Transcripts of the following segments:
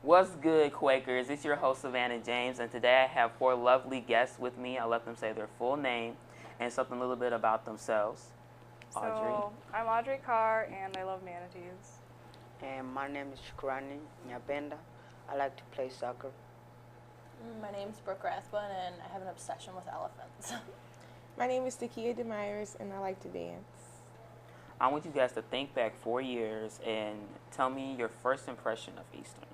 What's good, Quakers? It's your host, Savannah James, and today I have four lovely guests with me. I'll let them say their full name and something a little bit about themselves. Audrey. So, I'm Audrey Carr, and I love manatees. And my name is Shukrani Nyabenda. I like to play soccer. My name's Brooke Rathbun, and I have an obsession with elephants. My name is Takia Demyers, and I like to dance. I want you guys to think back 4 years and tell me your first impression of Eastern.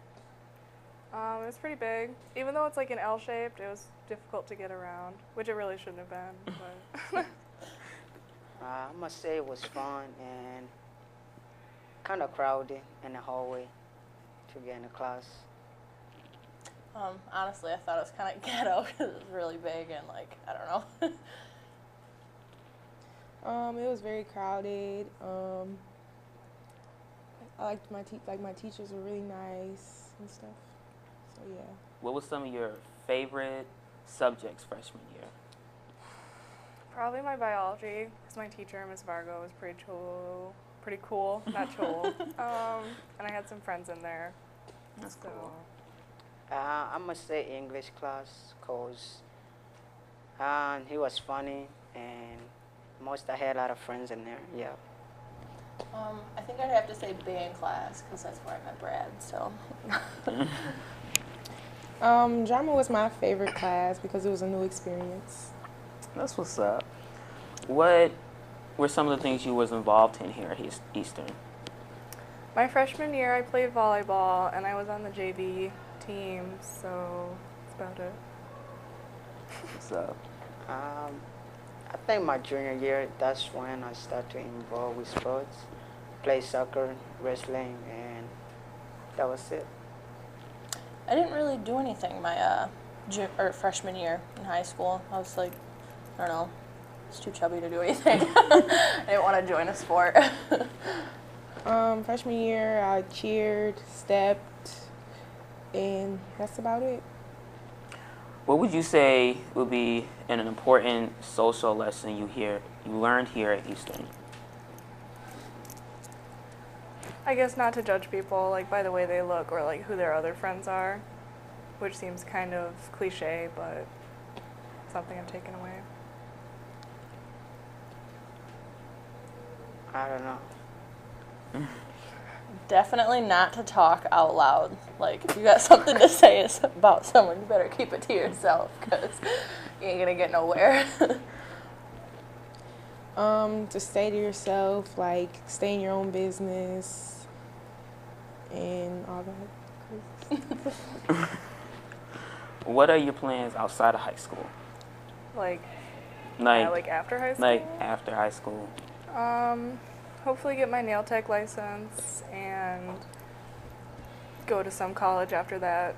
It was pretty big. Even though it's like an L-shaped, it was difficult to get around, which it really shouldn't have been. But I must say it was fun and kind of crowded in the hallway to get in the class. Honestly, I thought it was kind of ghetto because it was really big and, like, I don't know. It was very crowded. I liked my teachers were really nice and stuff. So yeah. What was some of your favorite subjects freshman year? probably my biology, because my teacher, Miss Vargo, was pretty cool, not cool. And I had some friends in there. That's So, cool. I must say English class because he was funny and I had a lot of friends in there. Yeah. I think I'd have to say band class because that's where I met Brad, so. Drama was my favorite class because it was a new experience. That's what's up. What were some of the things you was involved in here at Eastern? my freshman year, I played volleyball, and I was on the JV team, so that's about it. What's up? I think my junior year, that's when I started to involve with sports, play soccer, wrestling, and that was it. I didn't really do anything my freshman year in high school. I was like, I don't know, I was too chubby to do anything. I didn't want to join a sport. Freshman year, I cheered, stepped, and that's about it. What would you say would be an important social lesson you learned here at Eastern? I guess not to judge people like by the way they look or like who their other friends are, which seems kind of cliche, but something I've taken away. I don't know. Definitely not to talk out loud. Like, if you got something to say about someone, you better keep it to yourself because you ain't gonna get nowhere. To stay to yourself, like stay in your own business, and all that. What are your plans outside of high school? Like, Like, like after high school? like after high school. Hopefully get my nail tech license and go to some college after that.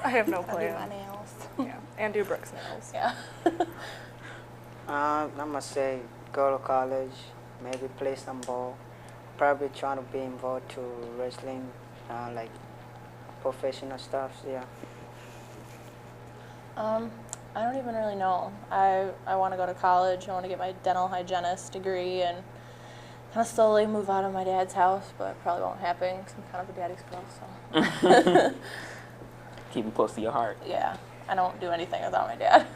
I have no I'll do my plan. nails. Yeah, and do Brooks nails. Yeah. I must say go to college, maybe play some ball, probably trying to be involved to wrestling, like professional stuff. Yeah. I don't even really know. I want to go to college. I want to get my dental hygienist degree and kind of slowly move out of my dad's house, but it probably won't happen because I'm kind of a daddy's girl, so. Keep them close to your heart. Yeah, I don't do anything without my dad.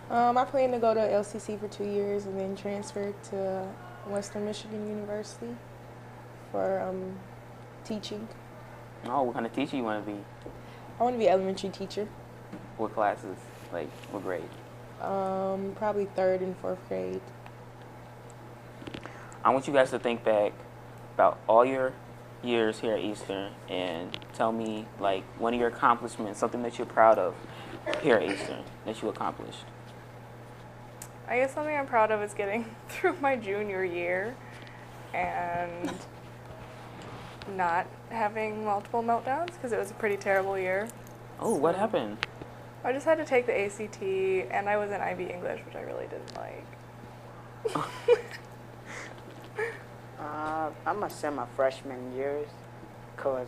I plan to go to LCC for 2 years and then transfer to Western Michigan University for teaching. Oh, what kind of teacher you want to be? I want to be an elementary teacher, What classes? Like, what grade? probably 3rd and 4th grade. I want you guys to think back about all your years here at Eastern and tell me, like, one of your accomplishments, something that you're proud of here at Eastern that you accomplished. I guess something I'm proud of is getting through my junior year and not having multiple meltdowns because it was a pretty terrible year. Oh, what So- happened? I just had to take the ACT, and I was in IB English, which I really didn't like. I must say my freshman years, cause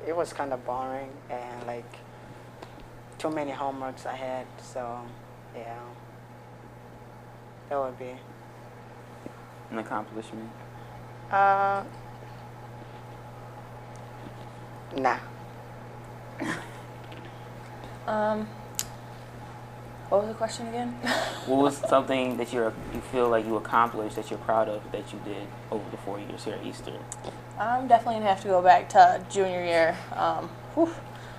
it was kind of boring and like too many homeworks I had. So yeah, that would be. An accomplishment. Uh, Nah. What was the question again? What was something that you feel like you accomplished that you're proud of that you did over the 4 years here at Eastern? I'm definitely gonna have to go back to junior year. Whew,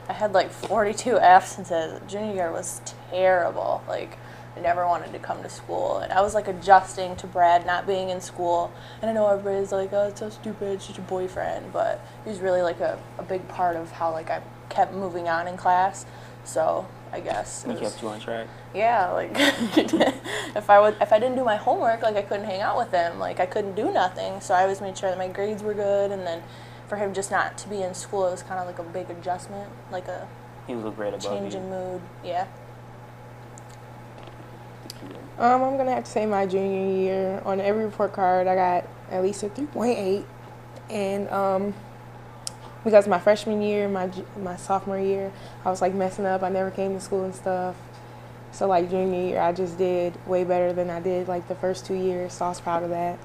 I had like 42 absences. Junior year was terrible. Like, I never wanted to come to school, and I was like adjusting to Brad not being in school. And I know everybody's like, "Oh, it's so stupid. It's just your boyfriend," but he was really like a big part of how like I kept moving on in class. So I guess He it was- kept you on track. yeah, like if I didn't do my homework, like I couldn't hang out with him, like I couldn't do nothing. So I always made sure that my grades were good, and then for him just not to be in school, it was kind of like a big adjustment, like a He was a grade above change you. in mood. Yeah. I'm gonna have to say my junior year. On every report card, I got at least a 3.8, and because my freshman year, my sophomore year, I was like messing up. I never came to school and stuff. So like junior year, I just did way better than I did like the first 2 years. So I was proud of that.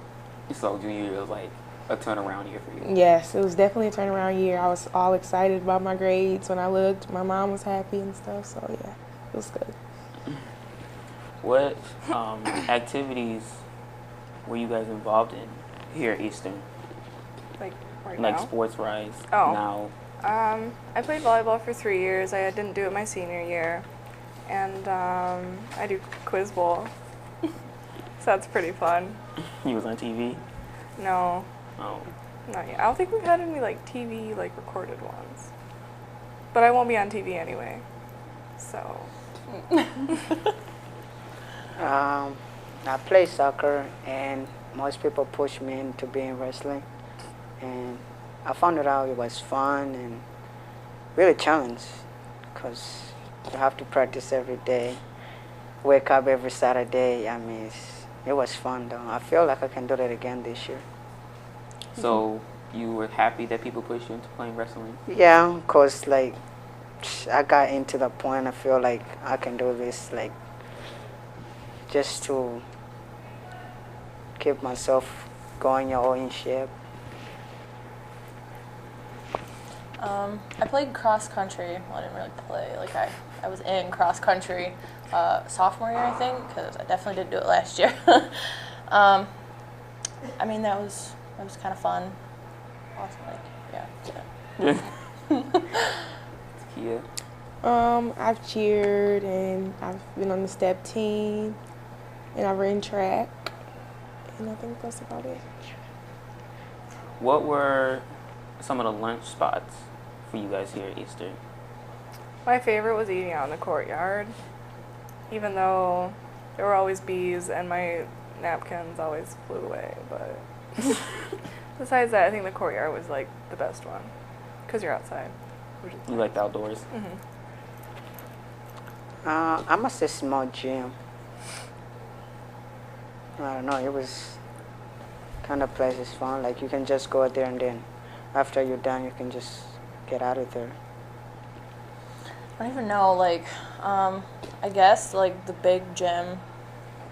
So junior year was like a turnaround year for you. Yes, it was definitely a turnaround year. I was all excited about my grades when I looked. My mom was happy and stuff. So yeah, it was good. What activities were you guys involved in here at Eastern? Like right Like now. sports wise Oh. now? I played volleyball for 3 years. I didn't do it my senior year, and I do quiz bowl. So that's pretty fun. He was on TV? No, Oh. not yet. I don't think we've had any like TV like recorded ones. But I won't be on TV anyway. So I play soccer, and most people push me into being wrestling. And I found it out it was fun and really challenge, because you have to practice every day, wake up every Saturday. I mean, it was fun though. I feel like I can do that again this year. So you were happy that people pushed you into playing wrestling? Yeah, because like I got into the point I feel like I can do this, like just to keep myself going or in shape. I played cross country. Well, I didn't really play. Like I was in cross country sophomore year, I think, because I definitely didn't do it last year. I mean, that was kind of fun. Awesome, like Kia? I've cheered and I've been on the step team and I've ran track, and I think that's about it. What were some of the lunch spots for you guys here at Eastern? my favorite was eating out in the courtyard, even though there were always bees and my napkins always flew away. But besides that, I think the courtyard was like the best one because you're outside. Which is You like the outdoors? hmm I must say small gym. I don't know, it was kind of place is fun. Like you can just go out there and then after you're done, you can just get out of there. I don't even know. Like, I guess like the big gym.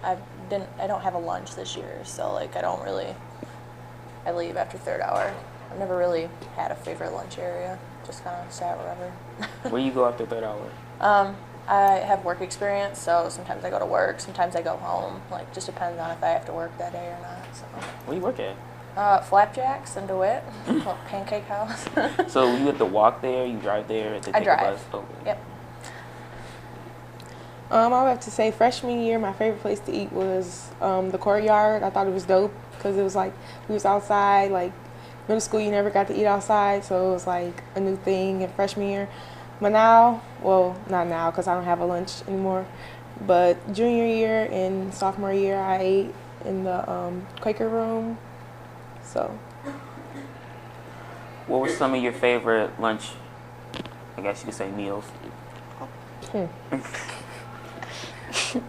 I don't have a lunch this year, so like I leave after third hour. I've never really had a favorite lunch area. Just kind of sat wherever. Where you go after third hour? I have work experience, so sometimes I go to work, sometimes I go home. Like, just depends on if I have to work that day or not. So, Where you work at? Flapjacks in DeWitt, called Pancake House. So you have to walk there, you drive there to I take drive. a bus? Okay. Yep. I would have to say freshman year, my favorite place to eat was the courtyard. I thought it was dope because it was like we was outside. Like middle school, you never got to eat outside, so it was like a new thing in freshman year. But now, well, not now because I don't have a lunch anymore. But junior year and sophomore year, I ate in the Quaker room. So What were some of your favorite lunch, I guess you could say, meals?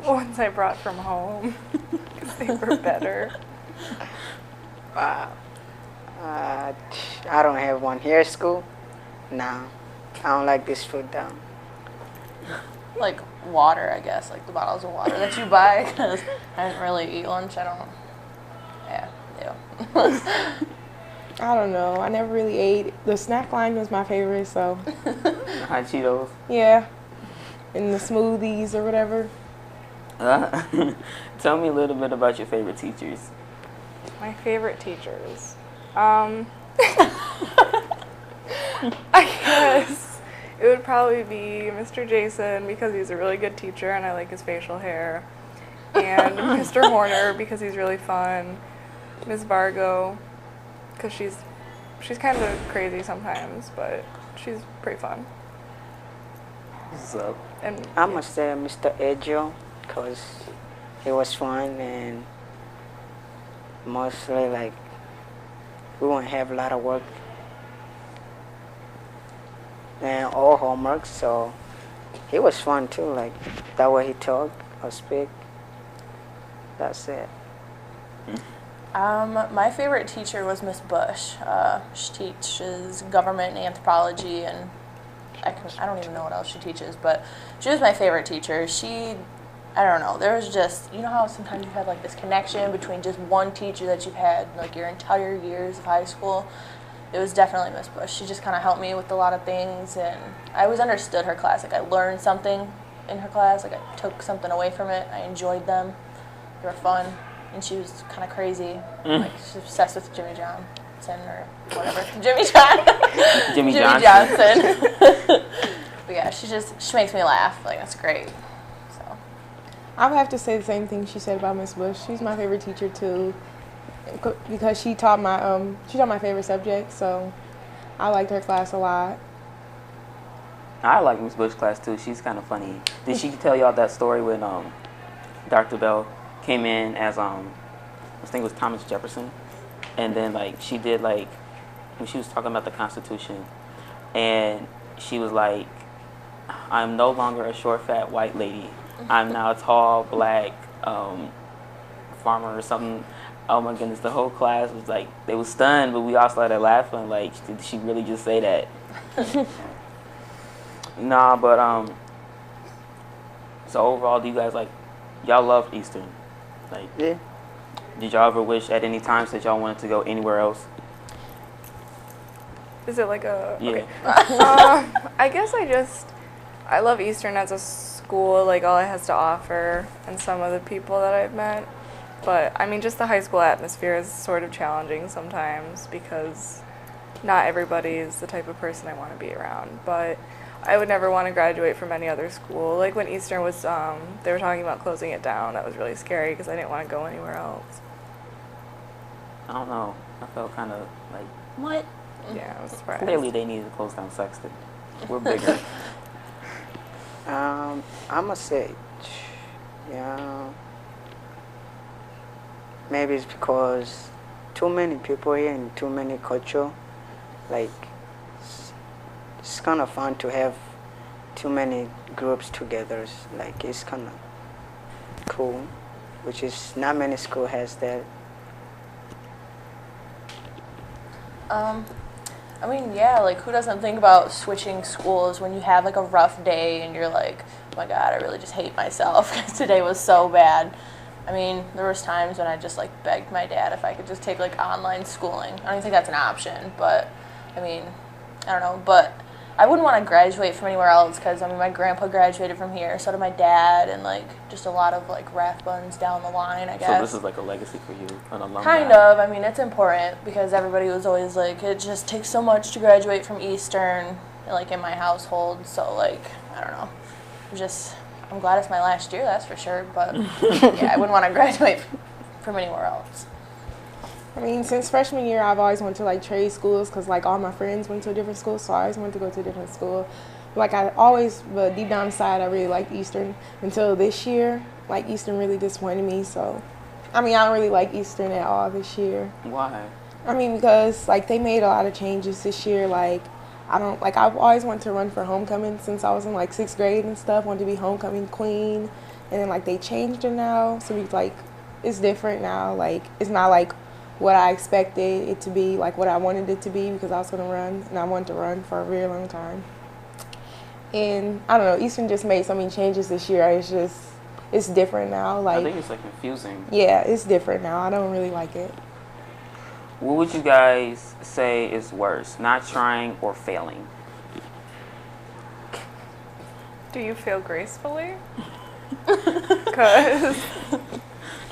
ones I brought from home because they were better. I don't have one here at school. No, I don't like this food though. Like water, I guess, like the bottles of water that you buy, because I didn't really eat lunch. I don't. Yeah. I don't know. I never really ate. The snack line was my favorite, so Hot Cheetos. yeah. And the smoothies or whatever. Tell me a little bit about your favorite teachers. My favorite teachers. I guess it would probably be Mr. Jason because he's a really good teacher and I like his facial hair. And Mr. Horner because he's really fun. Ms. Vargo because she's kind of crazy sometimes, but she's pretty fun. What's up? And I must say Mr. Edgeo, because it was fun and mostly like we won't have a lot of work and all homework, so he was fun too, like that way he talk or speak. That's it. My favorite teacher was Miss Bush. She teaches government and anthropology, and I don't even know what else she teaches, but she was my favorite teacher. I don't know, there was just, you know how sometimes you have like this connection between just one teacher that you've had like your entire years of high school? It was definitely Miss Bush. She just kind of helped me with a lot of things, and I always understood her class. Like I learned something in her class, like I took something away from it. I enjoyed them. They were fun, and she was kind of crazy. Like she's obsessed with Jimmy Johnson or whatever. Jimmy John. Jimmy Johnson. But yeah, she makes me laugh. Like that's great. So I would have to say the same thing she said about Miss Bush. She's my favorite teacher too, because she taught my favorite subject. So I liked her class a lot. I like Miss Bush class too. She's kind of funny. Did she tell y'all that story when Dr. Bell came in as I think it was Thomas Jefferson, and then like she did like when she was talking about the Constitution, and she was like, "I'm no longer a short, fat white lady. I'm now a tall, black farmer or something." Oh my goodness, the whole class was like, they was stunned, but we all started laughing. Like, did she really just say that? Nah, but so overall, do you guys y'all love Eastern? Like, Yeah. did y'all ever wish at any times that y'all wanted to go anywhere else? is it like a Yeah. okay. I guess I love Eastern as a school, like all it has to offer, and some of the people that I've met. But I mean, just the high school atmosphere is sort of challenging sometimes because not everybody is the type of person I want to be around. But I would never want to graduate from any other school. Like when Eastern was, they were talking about closing it down. That was really scary because I didn't want to go anywhere else. I don't know. I felt kind of like what? Yeah, I was surprised. clearly they needed to close down Sexton. We're bigger. I must say, yeah, maybe it's because too many people here and too many culture. Like, it's kind of fun to have too many groups together. Like, it's kind of cool, which is not many school has that. I mean, yeah, like who doesn't think about switching schools when you have like a rough day and you're like, oh my God, I really just hate myself because today was so bad. I mean, there was times when I just like begged my dad if I could just take like online schooling. I don't think that's an option, but I mean, I don't know, but I wouldn't want to graduate from anywhere else because, I mean, my grandpa graduated from here, so did my dad, and, like, just a lot of, like, Rathbuns down the line, I guess. So this is like a legacy for you, an alumni. Kind of. I mean, it's important because everybody was always like, it just takes so much to graduate from Eastern, like, in my household, so, like, I don't know. I'm glad it's my last year, that's for sure, but, yeah, I wouldn't want to graduate from anywhere else. I mean, since freshman year, I've always wanted to like trade schools because like all my friends went to a different school, so I always wanted to go to a different school. Like but deep down inside, I really liked Eastern until this year. Like Eastern really disappointed me, so I mean, I don't really like Eastern at all this year. Why? I mean, because like they made a lot of changes this year. Like I've always wanted to run for homecoming since I was in like 6th grade and stuff. Wanted to be homecoming queen, and then like they changed it now, so it's different now. Like it's not like what I expected it to be, like what I wanted it to be, because I was going to run, and I wanted to run for a very long time. And I don't know, Eastern just made so many changes this year. It's different now. Like I think it's like confusing. yeah, it's different now. I don't really like it. What would you guys say is worse, not trying or failing? Do you fail gracefully? Because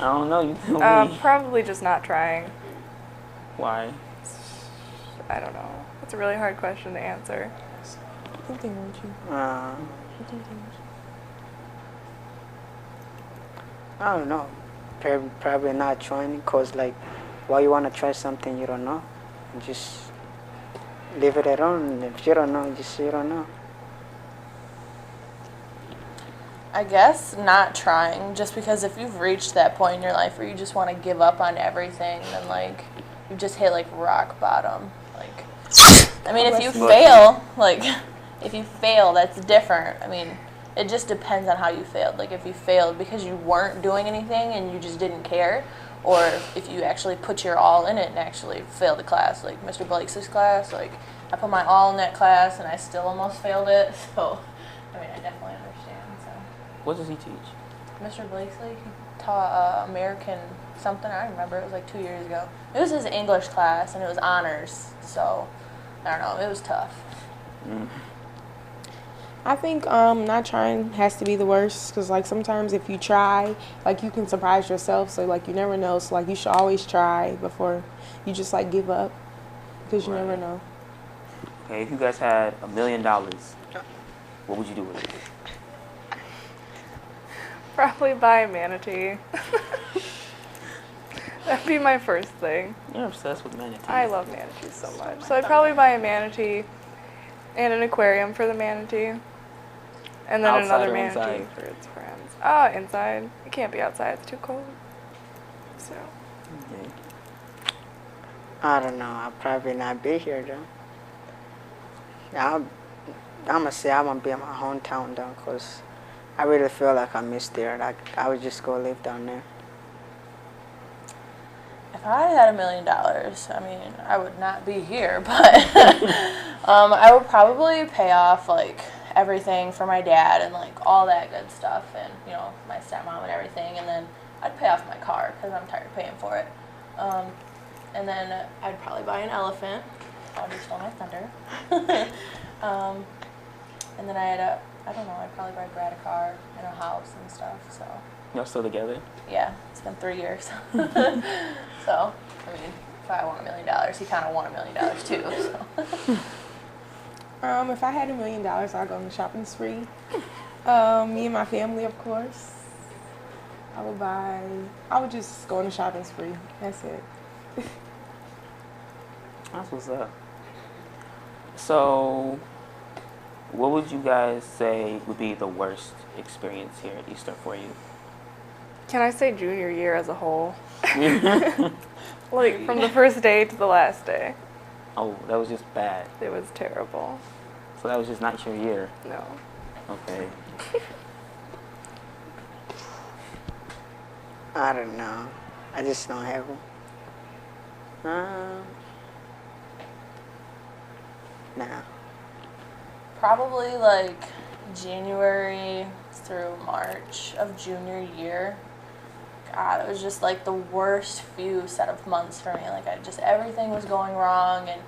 I don't know. You tell me. probably just not trying. Why? I don't know. It's a really hard question to answer. What do you think, Richie? What do you think? I don't know. Probably not trying, cause like, why you wanna try something you don't know? Just leave it alone. If you don't know, just you don't know. I guess not trying, just because if you've reached that point in your life where you just want to give up on everything, then like you just hit like rock bottom. Like, I mean, if you fail, like if you fail, that's different. I mean, it just depends on how you failed. Like if you failed because you weren't doing anything and you just didn't care, or if you actually put your all in it and actually failed the class, like Mr. Blake's class. Like I put my all in that class and I still almost failed it. So, I mean, I definitely understand. So. What does he teach? Mr. Blakesley, he taught American something. I don't remember. It was like 2 years ago. It was his English class, and it was honors. So, I don't know. It was tough. I think not trying has to be the worst, because like sometimes if you try, like you can surprise yourself. So like you never know. So like you should always try before you just like give up, because you never know. Okay, if you guys had $1 million, what would you do with it? Probably buy a manatee. That'd be my first thing. You're obsessed with manatees. I love manatees so much. So I'd probably buy a manatee and an aquarium for the manatee. And then Outside another or manatee inside? for its friends. Oh, inside. It can't be outside. It's too cold. So. Okay. I don't know. I'll probably not be here though. I'm gonna say I'm gonna be in my hometown though, cause I really feel like I missed there. Like I would just go live down there. If I had $1 million, I mean, I would not be here, but I would probably pay off like everything for my dad and like all that good stuff, and you know, my stepmom and everything, and then I'd pay off my car because I'm tired of paying for it. And then I'd probably buy an elephant. I'll just stole my thunder. And then I don't know, I'd probably buy Brad a car and a house and stuff. So Y'all still together? yeah, it's been 3 years. So I mean, if I want $1 million, he kind of won $1 million too. So. If I had $1 million, I'd go on a shopping spree. Me and my family, of course. I would just go on a shopping spree. That's it. That's what's up. So, what would you guys say would be the worst experience here at Eastern for you? Can I say junior year as a whole? Like from the first day to the last day. Oh, that was just bad. It was terrible. So that was just not your year. No. Okay. I don't know. I just don't have them. Nah. Probably like January through March of junior year. God, it was just like the worst few set of months for me. Like everything was going wrong and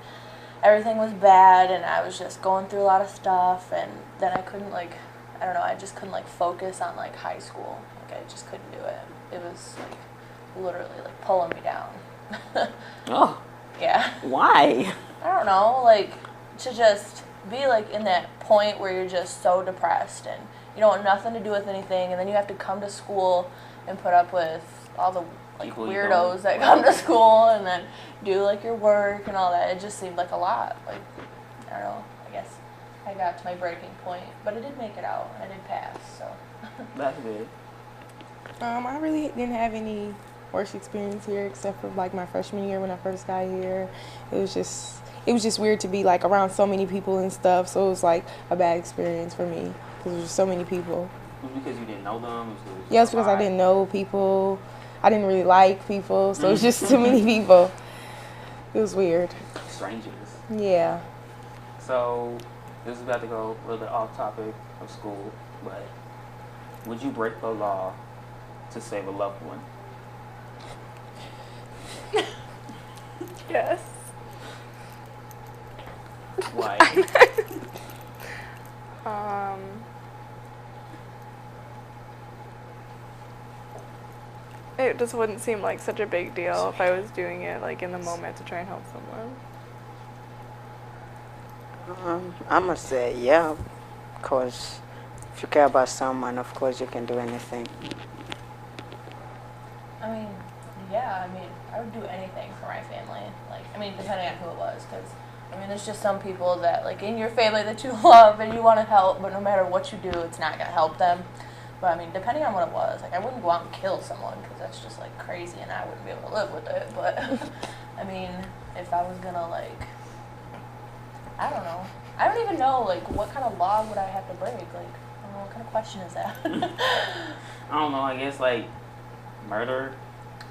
everything was bad, and I was just going through a lot of stuff, and then I couldn't I just couldn't like focus on like high school. Like I just couldn't do it. It was like literally like pulling me down. Oh, Yeah. why? I don't know, like to just be like in that point where you're just so depressed and you don't want nothing to do with anything, and then you have to come to school and put up with all the like People you weirdos don't that come to school and then do like your work and all that. It just seemed like a lot. Like I don't know, I guess I got to my breaking point, but I did make it out. I did pass, so. That's good. I really didn't have any worst experience here except for like my freshman year when I first got here. It was just weird to be like around so many people and stuff. So it was like a bad experience for me because there's so many people. Was it because you didn't know them? Yeah, it's because I didn't know people. I didn't really like people, so it's just too many people. It was weird. Strangers. Yeah. So, this is about to go a little bit off topic of school, but would you break the law to save a loved one? Yes. Why? It just wouldn't seem like such a big deal if I was doing it like in the moment to try and help someone. I'm gonna say yeah, because if you care about someone, of course you can do anything. I mean, yeah, I mean, I would do anything for my family. Like, I mean, depending on who it was, because, I mean, there's just some people that, like, in your family that you love and you want to help, but no matter what you do, it's not going to help them. But, I mean, depending on what it was, like, I wouldn't go out and kill someone, because that's just, like, crazy, and I wouldn't be able to live with it. But, I mean, if I was going to, like, I don't know. I don't even know, like, what kind of law would I have to break? Like, I don't know, what kind of question is that? I don't know. I guess like murder.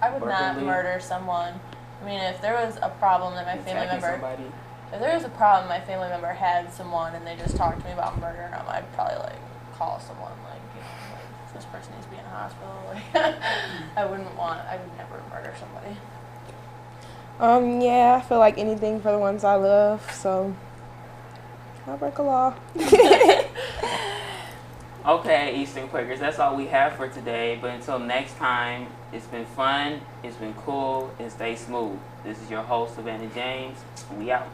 I would not Burglary? murder someone. I mean, if there was a problem that my family Attacking member, somebody. if there was a problem my family member had someone and they just talked to me about murdering them, I'd probably like call someone like, you know, like this person needs to be in a hospital. Like, I would never murder somebody. Yeah, I feel like anything for the ones I love, so I'll break a law. Okay, Eastern Quakers, that's all we have for today. But until next time, it's been fun, it's been cool, and stay smooth. This is your host, Savannah James. We out.